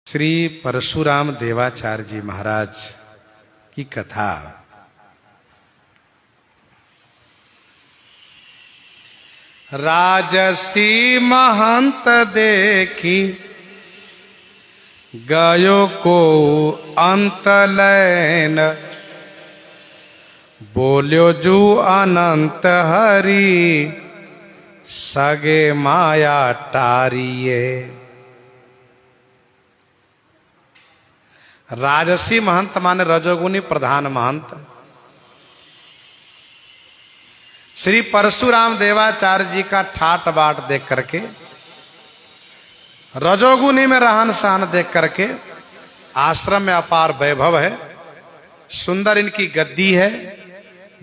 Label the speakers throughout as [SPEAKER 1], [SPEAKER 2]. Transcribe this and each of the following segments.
[SPEAKER 1] श्री परशुराम देवाचार्य जी महाराज की कथा। राजसी महंत देखी गयो को अंत लैन, बोल्यो जू अनंत हरि सगे माया टारिये। राजसी महंत माने रजोगुनी प्रधान महंत श्री परशुराम देवाचार्य जी का ठाट बाट देख करके, रजोगुनी में रहन सहन देख करके, आश्रम में अपार वैभव है, सुंदर इनकी गद्दी है,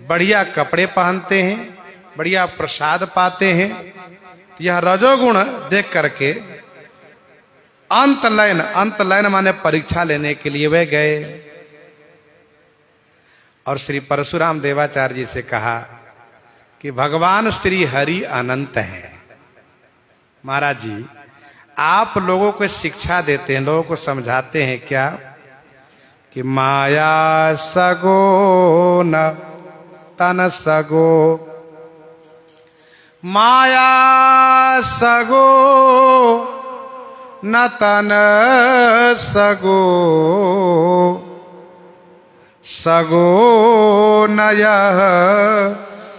[SPEAKER 1] बढ़िया कपड़े पहनते हैं, बढ़िया प्रसाद पाते हैं। यह रजोगुण देख करके अंत लयन माने परीक्षा लेने के लिए वे गए और श्री परशुराम देवाचार्य जी से कहा कि भगवान श्री हरि अनंत है। महाराज जी, आप लोगों को शिक्षा देते हैं, लोगों को समझाते हैं क्या कि माया सगो न तन सगो, माया सगो न तन सगो, सगो न यह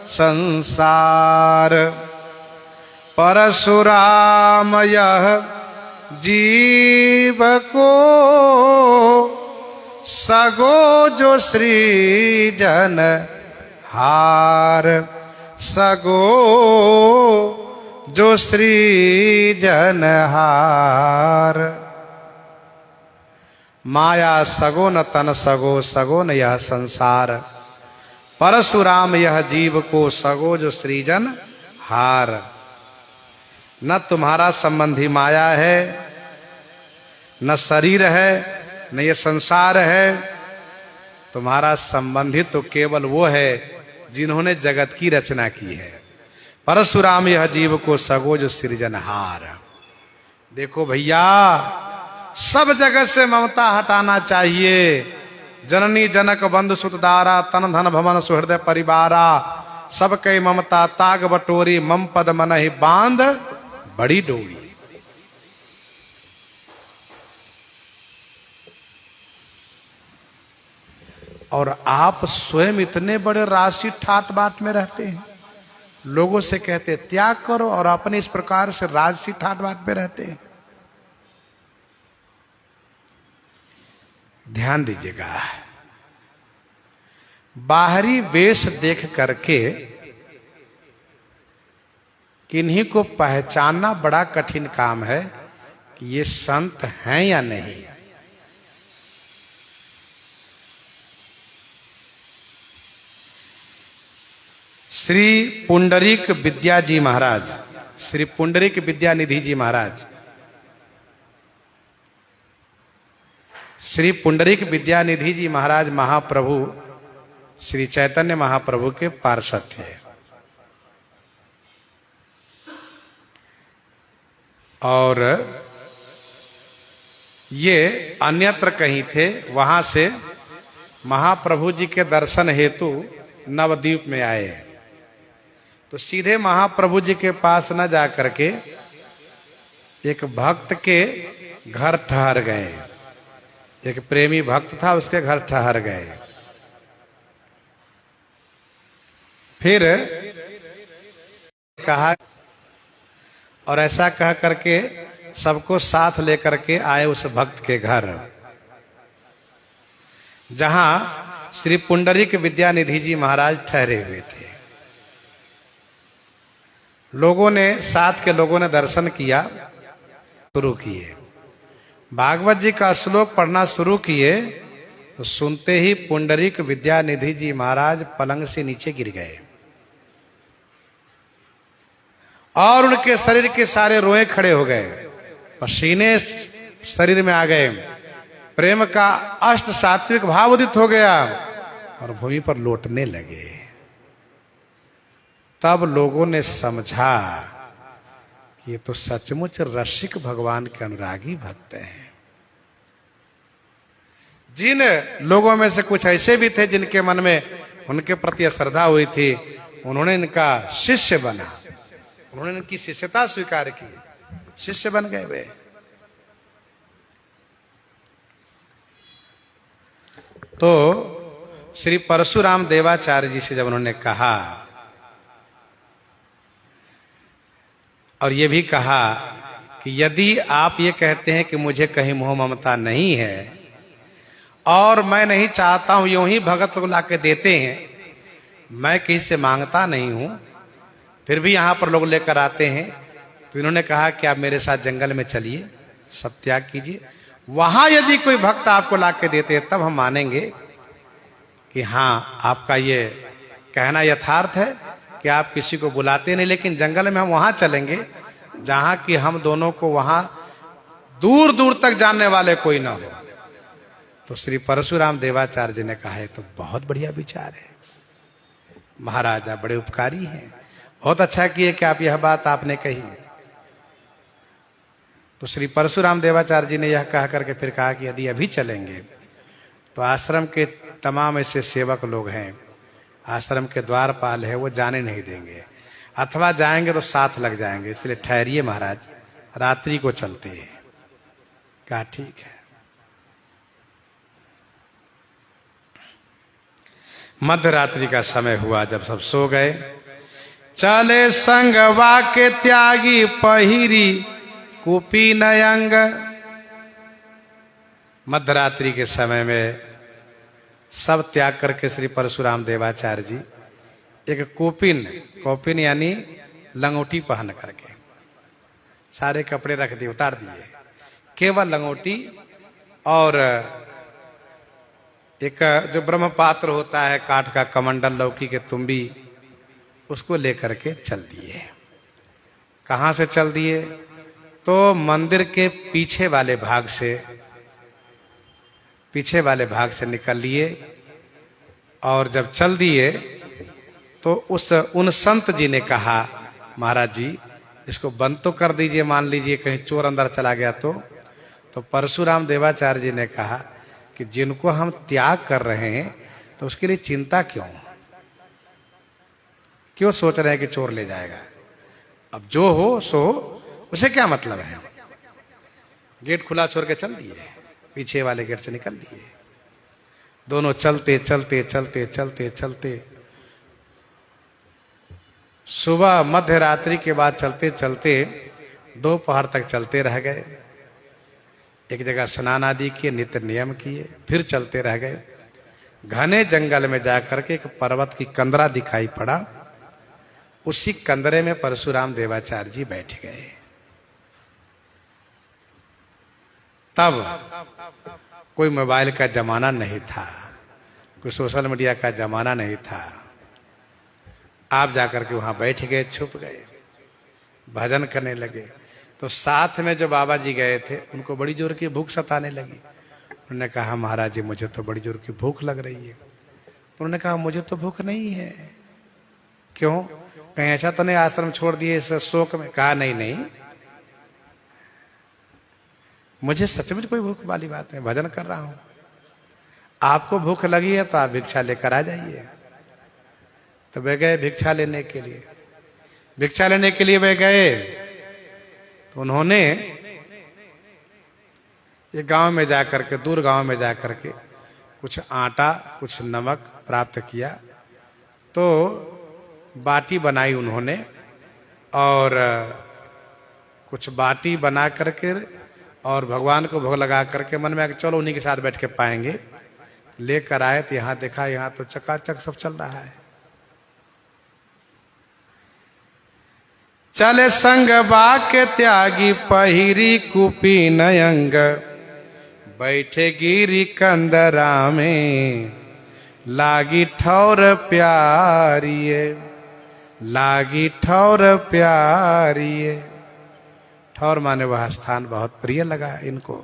[SPEAKER 1] संसार। परशुराम यह जीव को सगो जो सृजन हार, सगो जो सृजन हार। माया सगो न तन सगो, सगो न यह संसार। परशुराम यह जीव को सगो जो सृजन हार। न तुम्हारा संबंधी माया है, न शरीर है, न ये संसार है। तुम्हारा संबंधी तो केवल वो है जिन्होंने जगत की रचना की है। परशुराम यह जीव को सगो जो सृजनहार। देखो भैया, सब जगत से ममता हटाना चाहिए। जननी जनक बंधु सुत दारा, तन धन भवन सुहृदय परिवारा। सब कई ममता ताग बटोरी, मम पद मनहि बांध बड़ी डोरी। और आप स्वयं इतने बड़े राशि ठाट बाट में रहते हैं, लोगों से कहते त्याग करो, और अपने इस प्रकार से राजसी ठाट बाट में रहते हैं। ध्यान दीजिएगा, बाहरी वेश देख करके किन्हीं को पहचानना बड़ा कठिन काम है कि ये संत हैं या नहीं। श्री पुंडरीक विद्या जी महाराज, श्री पुंडरीक विद्यानिधि जी महाराज, श्री पुंडरीक विद्यानिधि जी महाराज महाप्रभु श्री चैतन्य महाप्रभु के पार्षद थे। और ये अन्यत्र कहीं थे, वहां से महाप्रभु जी के दर्शन हेतु नवद्वीप में आए। तो सीधे महाप्रभु जी के पास न जा करके एक भक्त के घर ठहर गए। एक प्रेमी भक्त था, उसके घर ठहर गए। फिर कहा, और ऐसा कह करके सबको साथ लेकर के आए उस भक्त के घर, जहां श्री पुंडरीक विद्यानिधि जी महाराज ठहरे हुए थे। लोगों ने, साथ के लोगों ने दर्शन किया, शुरू किए, भागवत जी का श्लोक पढ़ना शुरू किए। तो सुनते ही पुंडरीक विद्यानिधि जी महाराज पलंग से नीचे गिर गए और उनके शरीर के सारे रोए खड़े हो गए, पसीने शरीर में आ गए, प्रेम का अष्ट सात्विक भाव उदित हो गया और भूमि पर लौटने लगे। तब लोगों ने समझा कि ये तो सचमुच रसिक भगवान के अनुरागी भक्त हैं। जिन लोगों में से कुछ ऐसे भी थे जिनके मन में उनके प्रति श्रद्धा हुई थी, उन्होंने इनका शिष्य बना, उन्होंने इनकी शिष्यता स्वीकार की, शिष्य बन गए वे। तो श्री परशुराम देवाचार्य जी से जब उन्होंने कहा और ये भी कहा कि यदि आप ये कहते हैं कि मुझे कहीं मोह ममता नहीं है और मैं नहीं चाहता हूं, यूं ही भगत को लाके देते हैं, मैं किसी से मांगता नहीं हूं, फिर भी यहां पर लोग लेकर आते हैं, तो इन्होंने कहा कि आप मेरे साथ जंगल में चलिए, सब त्याग कीजिए, वहां यदि कोई भक्त आपको लाके देते हैं तब हम मानेंगे कि हाँ आपका ये कहना यथार्थ है कि आप किसी को बुलाते नहीं, लेकिन जंगल में हम वहां चलेंगे जहां कि हम दोनों को वहां दूर दूर तक जानने वाले कोई ना हो। तो श्री परशुराम देवाचार्य जी ने कहा है तो बहुत बढ़िया विचार है, महाराजा बड़े उपकारी हैं, बहुत अच्छा किए कि आप यह बात आपने कही। तो श्री परशुराम देवाचार्य जी ने यह कहा करके फिर कहा कि यदि अभी चलेंगे तो आश्रम के तमाम ऐसे सेवक लोग हैं, आश्रम के द्वारपाल है, वो जाने नहीं देंगे, अथवा जाएंगे तो साथ लग जाएंगे, इसलिए ठहरिए महाराज, रात्रि को चलते हैं। कहा ठीक है। मध्य रात्रि का समय हुआ, जब सब सो गए, चले संगवा के त्यागी पहिरी कुपी नयंग। मध्य रात्रि के समय में सब त्याग करके श्री परशुराम देवाचार्य जी एक कोपिन यानी लंगोटी पहन करके, सारे कपड़े रख दिए, उतार दिए, केवल लंगोटी और एक जो ब्रह्म पात्र होता है काठ का, कमंडल, लौकी के तुम्बी, उसको लेकर के चल दिए। कहां से चल दिए? तो मंदिर के पीछे वाले भाग से निकल लिए, और जब चल दिए तो उन संत जी ने कहा महाराज जी इसको बंद तो कर दीजिए, मान लीजिए कहीं चोर अंदर चला गया तो परशुराम देवाचार्य जी ने कहा कि जिनको हम त्याग कर रहे हैं तो उसके लिए चिंता क्यों सोच रहे हैं कि चोर ले जाएगा? अब जो हो सो हो, उसे क्या मतलब है? गेट खुला छोड़ के चल दिए, पीछे वाले गेट से निकल लिए। दोनों चलते चलते चलते चलते चलते सुबह मध्य रात्रि के बाद चलते चलते दोपहर तक चलते रह गए। एक जगह स्नान आदि किए, नित्य नियम किए, फिर चलते रह गए। घने जंगल में जाकर के एक पर्वत की कंदरा दिखाई पड़ा, उसी कंदरे में परशुराम देवाचार्य जी बैठ गए। तब कोई मोबाइल का जमाना नहीं था, कोई सोशल मीडिया का जमाना नहीं था। आप जाकर के वहां बैठ गए, छुप गए, भजन करने लगे। तो साथ में जो बाबा जी गए थे उनको बड़ी जोर की भूख सताने लगी। उन्होंने कहा महाराज जी मुझे तो बड़ी जोर की भूख लग रही है। तो उन्होंने कहा मुझे तो भूख नहीं है। क्यों? कहीं ऐसा तो नहीं आश्रम छोड़ दिए इस शोक में? कहा नहीं, मुझे सचमुच कोई भूख वाली बात नहीं, भजन कर रहा हूं। आपको भूख लगी है तो आप भिक्षा लेकर आ जाइए। तो वे गए भिक्षा लेने के लिए। भिक्षा लेने के लिए वे गए तो उन्होंने एक गांव में जाकर के, दूर गांव में जाकर के कुछ आटा, कुछ नमक प्राप्त किया। तो बाटी बनाई उन्होंने, और कुछ बाटी बना करके और भगवान को भोग लगा करके मन में आके चलो उन्हीं के साथ बैठ के पाएंगे, लेकर आए। तो यहां देखा, यहां तो चकाचक सब चल रहा है। चले संग बाके त्यागी पहिरी कुपी नयंग, बैठे गिरी कंदरा में लागी ठौर प्यारिये, लागी ठौर प्यारिये। ठौर माने वह स्थान बहुत प्रिय लगा इनको।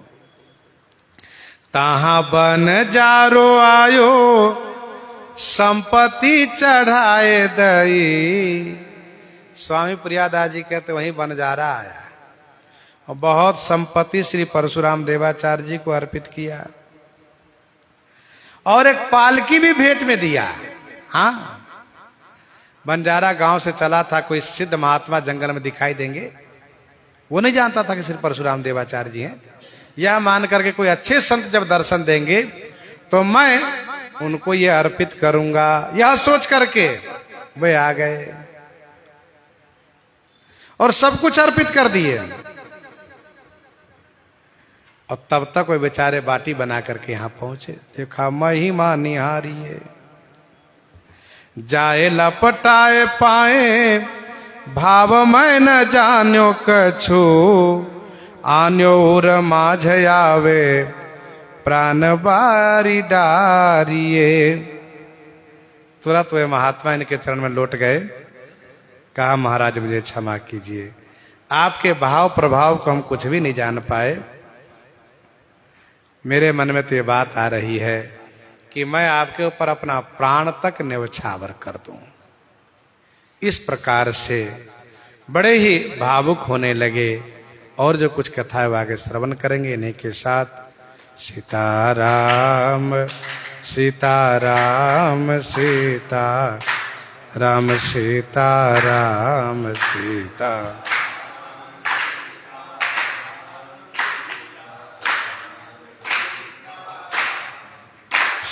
[SPEAKER 1] ताहा बन जारो आयो संपत्ति चढ़ाए दई। स्वामी प्रियादास जी कहते वहीं बनजारा आया और बहुत संपत्ति श्री परशुराम देवाचार्य जी को अर्पित किया। और एक पालकी भी भेंट में दिया। हाँ, बंजारा गांव से चला था, कोई सिद्ध महात्मा जंगल में दिखाई देंगे, वो नहीं जानता था कि सिर्फ परशुराम देवाचार्य जी हैं। यह मान करके कोई अच्छे संत जब दर्शन देंगे तो मैं उनको ये अर्पित करूंगा, यह सोच करके वे आ गए और सब कुछ अर्पित कर दिए। और तब तक वे बेचारे बाटी बना करके यहां पहुंचे। देखा महिमा निहारिये, जाए लपटाए पाए भाव मैं न जान्यो कछु, आन्यो उर माझ आवे प्राण बारी डारिये। तुरंत वे महात्मा इनके चरण में लौट गए, कहा महाराज मुझे क्षमा कीजिए, आपके भाव प्रभाव को हम कुछ भी नहीं जान पाए। मेरे मन में तो ये बात आ रही है कि मैं आपके ऊपर अपना प्राण तक न्यौछावर कर दूं। इस प्रकार से बड़े ही भावुक होने लगे। और जो कुछ कथा है वो आगे श्रवण करेंगे इन्हीं के साथ। सीताराम सीताराम सीता राम सीताराम सीता।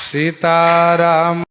[SPEAKER 1] सीताराम।